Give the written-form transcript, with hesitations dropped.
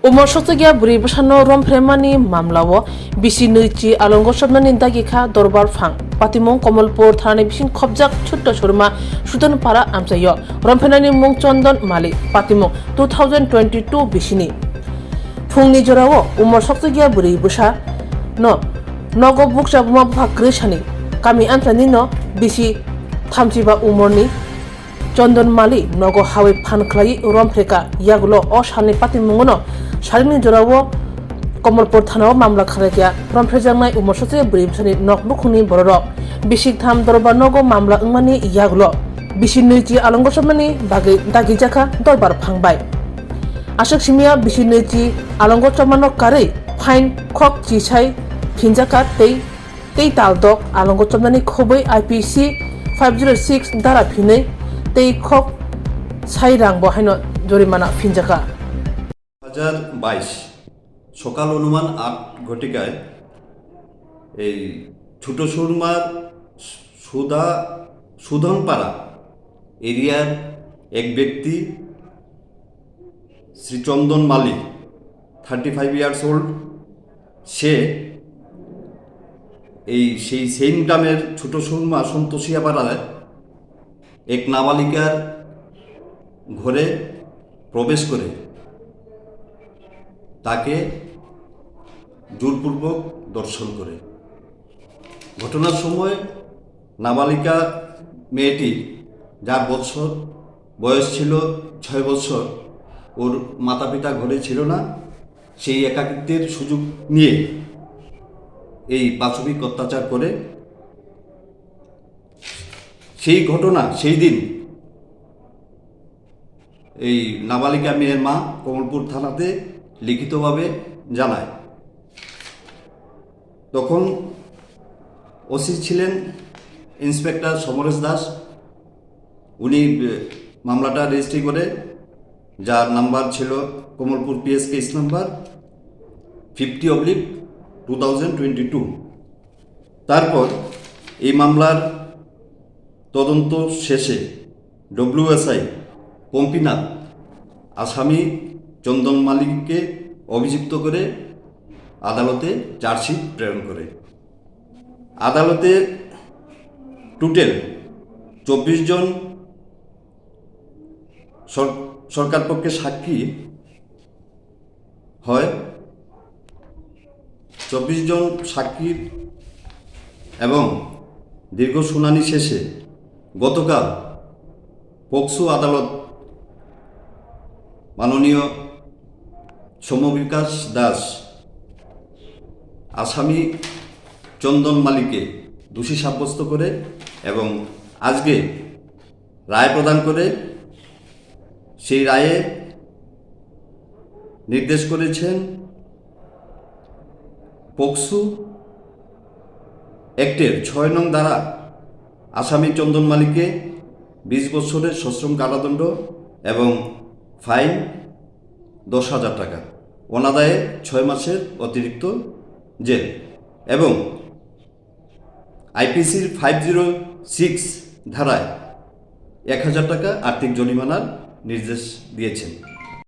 Umar Shotogya Buribashano Rompremani Mamlawo, Bisi Nuichi Alongo Shabnani Dagika Dorbar Fang, Patimon Komalpur Thani Bishin Kobjak Chutta Shurma, Shutan Para Amsayo, Rompenani Mung Chondon Mali, Patimon 2022 Bishini. Fungni Jorawo, Umar Shotogya Buribusha, no, Nogo Bukshabuma Pakrishani, Kami Antanino, Bisi Tamchiba Umorni, Chondon Mali, Nogo Hawi Panklai, Rompreka, Yagulo, Oshani Patimongo. Sharini Jorawo, Komalpur Thano, Mamla Karakia, Romprejangna, Umoshote, Brimsoni, Nokbukuni, Bororo, Bishik Tham, Dorba Nogo, Mamla Umani, Yagulo, Bishinuchi, Alongoshamani, Bagi, Dagijaka, Dorbar Pangbai. Ashok Shimia, Bishinuchi, Alongo Chamano Kare, Pine, Kok, Chichai, Pinjaka, Tei Taldok, Alongo Chamani, Kobe, IPC 506, Darapine, Tei Kok, Sairang Bohino, Jorimana, Pinjaka. 2022 সকাল অনুমান 8 ঘটিকায় এই ছোট সুরমার সুধনপাড়া এরিয়ার এক ব্যক্তি শ্রীচন্দন মালি 35 years old সে সেই same গ্রামের ছোট সুরমা সন্তোষিয়া পাড়ায় এক নাবালিকার ঘরে প্রবেশ করে তাকে জোরপূর্বক দর্শন করে ঘটনার সময় নাবালিকা মেয়েটি যার বয়স ছিল 6 বছর ওর মাতাপিতা ঘরে ছিল না সেই একাকিত্বের সুযোগ নিয়ে এই পাশবিক অত্যাচার করে সেই ঘটনা সেই দিন এই নাবালিকা মেয়ের মা কমলপুর থানাতে লিখিতভাবে জানায় তখন ওসি ছিলেন ইন্সপেক্টর সমরেশ দাস উনি মামলাটা রেজিস্ট্রি করে যার নাম্বার ছিল কমলপুর পিএস কেস নাম্বার 50/2022 তারপর এই মামলার তদন্ত শেষে ডব্লিউএসআই পম্পিনাথ আসামি চন্দন মালিককে অভিযুক্ত করে আদালতে চার্জশিট প্রেরণ করে আদালতে টোটাল 24 জন সরকার পক্ষে সাক্ষী হয় 24 জন সাক্ষীর এবং দীর্ঘ শুনানি শেষে গতকাল পক্সো আদালত মাননীয় সৌম্যবিকাশ দাস আসামি চন্দন মালিককে দোষী সাব্যস্ত করে এবং আজকে রায় প্রদান করে সেই রায়ে নির্দেশ করেছেন পক্সো অ্যাক্টের 6 নং ধারা আসামি চন্দন মালিককে 20 বছরের সশ্রম কারাদণ্ড এবং ফাইন 10,000 টাকা অনাদায়ে 6 মাসের অতিরিক্ত জেল এবং আইপিসির 506 ধারায় 1,000 টাকা আর্থিক জরিমানার নির্দেশ দিয়েছেন।